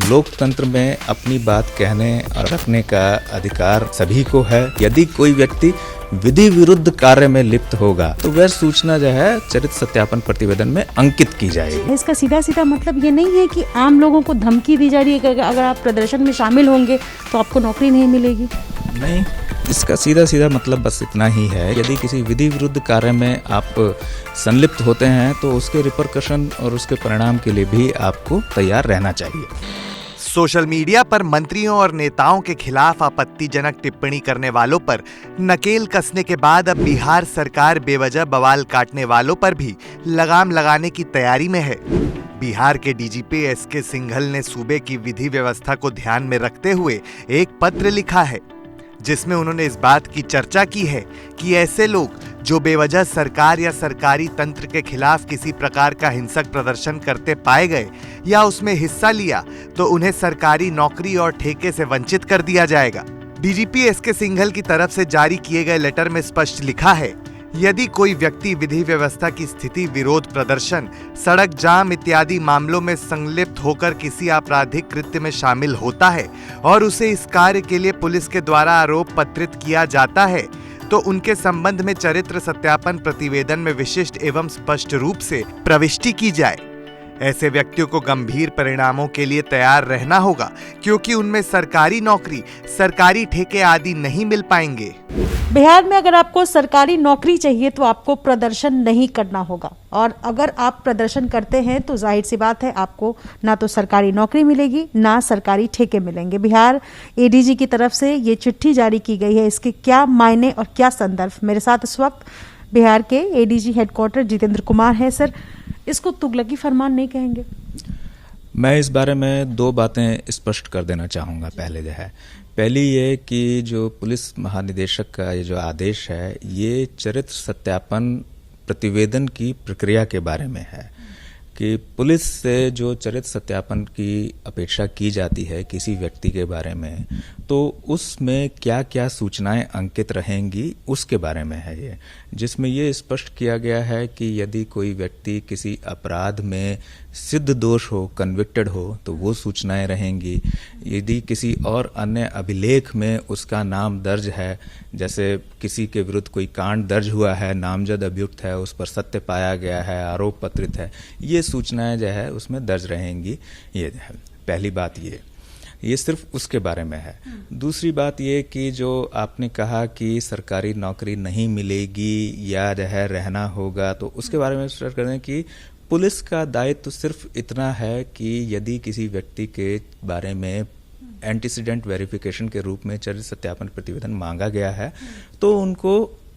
लोकतंत्र में अपनी बात कहने और रखने का अधिकार सभी को है। यदि कोई व्यक्ति विधि विरुद्ध कार्य में लिप्त होगा तो वह सूचना जो है चरित्र सत्यापन प्रतिवेदन में अंकित की जाएगी। इसका सीधा सीधा मतलब ये नहीं है कि आम लोगों को धमकी दी जा रही है कि अगर आप प्रदर्शन में शामिल होंगे तो आपको नौकरी नहीं मिलेगी। नहीं, इसका सीधा सीधा मतलब बस इतना ही है, यदि किसी विधि विरुद्ध कार्य में आप संलिप्त होते हैं तो उसके रिपरकशन और उसके परिणाम के लिए भी आपको तैयार रहना चाहिए। सोशल मीडिया पर मंत्रियों और नेताओं के खिलाफ आपत्तिजनक टिप्पणी करने वालों पर नकेल कसने के बाद अब बिहार सरकार बेवजह बवाल काटने वालों पर भी लगाम लगाने की तैयारी में है। बिहार के डीजीपी एसके सिंघल ने सूबे की विधि व्यवस्था को ध्यान में रखते हुए एक पत्र लिखा है, जिसमें उन्होंने इस बात की चर्चा की है कि ऐसे लोग जो बेवजह सरकार या सरकारी तंत्र के खिलाफ किसी प्रकार का हिंसक प्रदर्शन करते पाए गए या उसमें हिस्सा लिया तो उन्हें सरकारी नौकरी और ठेके से वंचित कर दिया जाएगा। डीजीपी एसके सिंघल की तरफ से जारी किए गए लेटर में स्पष्ट लिखा है, यदि कोई व्यक्ति विधि व्यवस्था की स्थिति, विरोध प्रदर्शन, सड़क जाम इत्यादि मामलों में संलिप्त होकर किसी आपराधिक कृत्य में शामिल होता है और उसे इस कार्य के लिए पुलिस के द्वारा आरोप पत्रित किया जाता है तो उनके संबंध में चरित्र सत्यापन प्रतिवेदन में विशिष्ट एवं स्पष्ट रूप से प्रविष्टि की जाए। ऐसे व्यक्तियों को गंभीर परिणामों के लिए तैयार रहना होगा, क्योंकि उनमें सरकारी नौकरी, सरकारी ठेके आदि नहीं मिल पाएंगे। बिहार में अगर आपको सरकारी नौकरी चाहिए तो आपको प्रदर्शन नहीं करना होगा, और अगर आप प्रदर्शन करते हैं तो जाहिर सी बात है आपको ना तो सरकारी नौकरी मिलेगी ना सरकारी ठेके मिलेंगे। बिहार एडीजी की तरफ से ये चिट्ठी जारी की गई है, इसके क्या मायने और क्या संदर्भ। मेरे साथ इस वक्त बिहार के एडीजी हेडक्वार्टर जितेंद्र कुमार है। सर, इसको तुगलकी फरमान नहीं कहेंगे? मैं इस बारे में दो बातें स्पष्ट कर देना चाहूँगा। पहली ये कि जो पुलिस महानिदेशक का ये जो आदेश है, ये चरित्र सत्यापन प्रतिवेदन की प्रक्रिया के बारे में है कि पुलिस से जो चरित्र सत्यापन की अपेक्षा की जाती है किसी व्यक्ति के बारे में, तो उसमें क्या क्या सूचनाएं अंकित रहेंगी उसके बारे में है ये, जिसमें ये स्पष्ट किया गया है कि यदि कोई व्यक्ति किसी अपराध में सिद्ध दोष हो, कन्विक्टेड हो, तो वो सूचनाएं रहेंगी। यदि किसी और अन्य अभिलेख में उसका नाम दर्ज है, जैसे किसी के विरुद्ध कोई कांड दर्ज हुआ है, नामजद अभियुक्त है, उस पर सत्य पाया गया है, आरोप पत्रित है, ये सूचनाएं जो है उसमें दर्ज रहेंगी। ये है पहली बात। ये सिर्फ उसके बारे में है। दूसरी बात ये कि जो आपने कहा कि सरकारी नौकरी नहीं मिलेगी या जो है रहना होगा, तो उसके बारे में स्पष्ट कर दें कि पुलिस का दायित्व सिर्फ इतना है कि यदि किसी व्यक्ति के बारे में एंटीसीडेंट वेरिफिकेशन के रूप में चरित्र सत्यापन प्रतिवेदन मांगा गया है तो उनको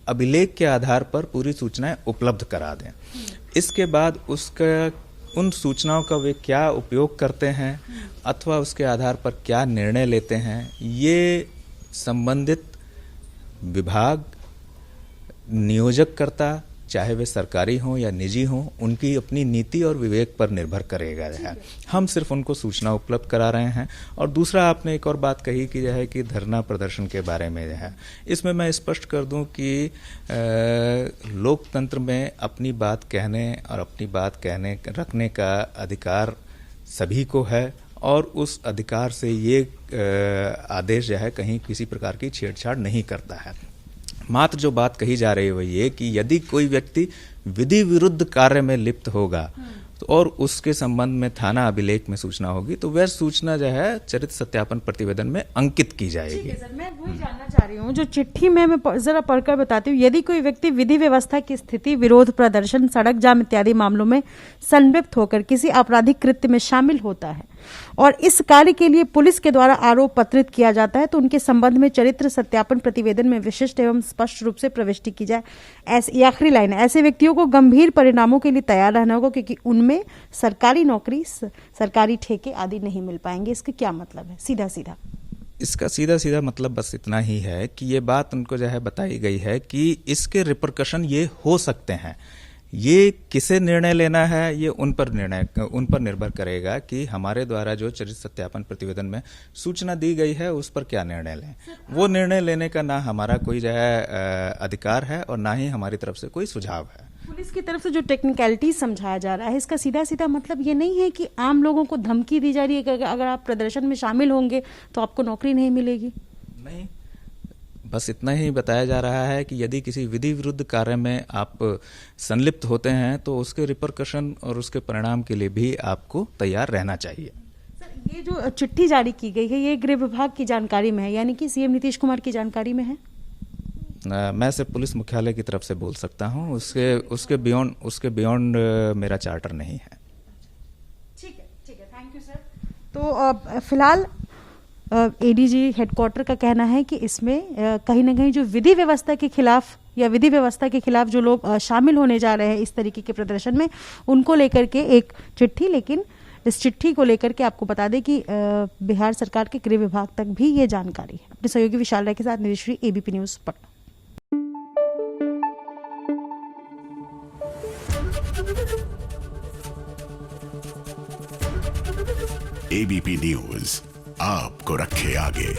अभिलेख के आधार पर पूरी सूचनाएं उपलब्ध करा दें। इसके बाद उसका उन सूचनाओं का वे क्या उपयोग करते हैं अथवा उसके आधार पर क्या निर्णय लेते हैं, ये संबंधित विभाग, नियोजककर्ता, चाहे वे सरकारी हों या निजी हों, उनकी अपनी नीति और विवेक पर निर्भर करेगा। हम सिर्फ उनको सूचना उपलब्ध करा रहे हैं। और दूसरा, आपने एक और बात कही कि जो है कि धरना प्रदर्शन के बारे में जो है, इसमें मैं स्पष्ट कर दूं कि लोकतंत्र में अपनी बात कहने और अपनी बात कहने रखने का अधिकार सभी को है, और उस अधिकार से ये आदेश जो है कहीं किसी प्रकार की छेड़छाड़ नहीं करता है। मात्र जो बात कही जा रही है वो ये कि यदि कोई व्यक्ति विधि विरुद्ध कार्य में लिप्त होगा तो और उसके संबंध में थाना अभिलेख में सूचना होगी तो वह सूचना जो है चरित्र सत्यापन प्रतिवेदन में अंकित की जाएगी। ठीक है सर, मैं वही जानना चाह रही हूँ जो चिट्ठी में मैं जरा पढ़कर बताती हूँ। यदि कोई व्यक्ति विधि व्यवस्था की स्थिति, विरोध प्रदर्शन, सड़क जाम इत्यादि मामलों में संलिप्त होकर किसी आपराधिक कृत्य में शामिल होता है और इस कार्य के लिए पुलिस के द्वारा आरोप पत्रित किया जाता है तो उनके संबंध में चरित्र सत्यापन प्रतिवेदन में विशिष्ट एवं स्पष्ट रूप से प्रविष्टि की जाए। ऐसी आखिरी लाइन है, ऐसे व्यक्तियों को गंभीर परिणामों के लिए तैयार रहना होगा क्योंकि उनमें सरकारी नौकरी, सरकारी ठेके आदि नहीं मिल पाएंगे। इसका क्या मतलब है? सीधा सीधा इसका सीधा सीधा मतलब बस इतना ही है कि ये बात उनको जो है बताई गई है कि इसके रिपरकशन ये हो सकते हैं। ये किसे निर्णय लेना है ये उन पर निर्भर करेगा कि हमारे द्वारा जो चरित्र सत्यापन प्रतिवेदन में सूचना दी गई है उस पर क्या निर्णय लें। वो निर्णय लेने का ना हमारा कोई जो है अधिकार है और ना ही हमारी तरफ से कोई सुझाव है। पुलिस की तरफ से जो टेक्निकलिटी समझाया जा रहा है, इसका सीधा सीधा मतलब ये नहीं है कि आम लोगों को धमकी दी जा रही है कि अगर आप प्रदर्शन में शामिल होंगे तो आपको नौकरी नहीं मिलेगी। नहीं, बस इतना ही बताया जा रहा है कि यदि किसी विधि विरुद्ध कार्य में आप संलिप्त होते हैं तो उसके रिपरकशन और उसके परिणाम के लिए भी आपको तैयार रहना चाहिए। सर, ये जो चिट्ठी जारी की गई है, ये गृह विभाग की जानकारी में है, यानी कि सीएम नीतीश कुमार की जानकारी में है? मैं सिर्फ पुलिस मुख्यालय की तरफ से बोल सकता हूं, उसके बियॉन्ड मेरा चार्टर नहीं है। ठीक है, थैंक यू सर। तो फिलहाल एडीजी हेडक्वार्टर का कहना है कि इसमें कहीं ना कहीं जो विधि व्यवस्था के खिलाफ या विधि व्यवस्था के खिलाफ जो लोग शामिल होने जा रहे हैं इस तरीके के प्रदर्शन में, उनको लेकर के एक चिट्ठी, लेकिन इस चिट्ठी को लेकर के आपको बता दें कि बिहार सरकार के गृह विभाग तक भी ये जानकारी है। अपने सहयोगी विशाल राय के साथ Nidhishree, ABP news Patna. ABP news आपको रखे आगे।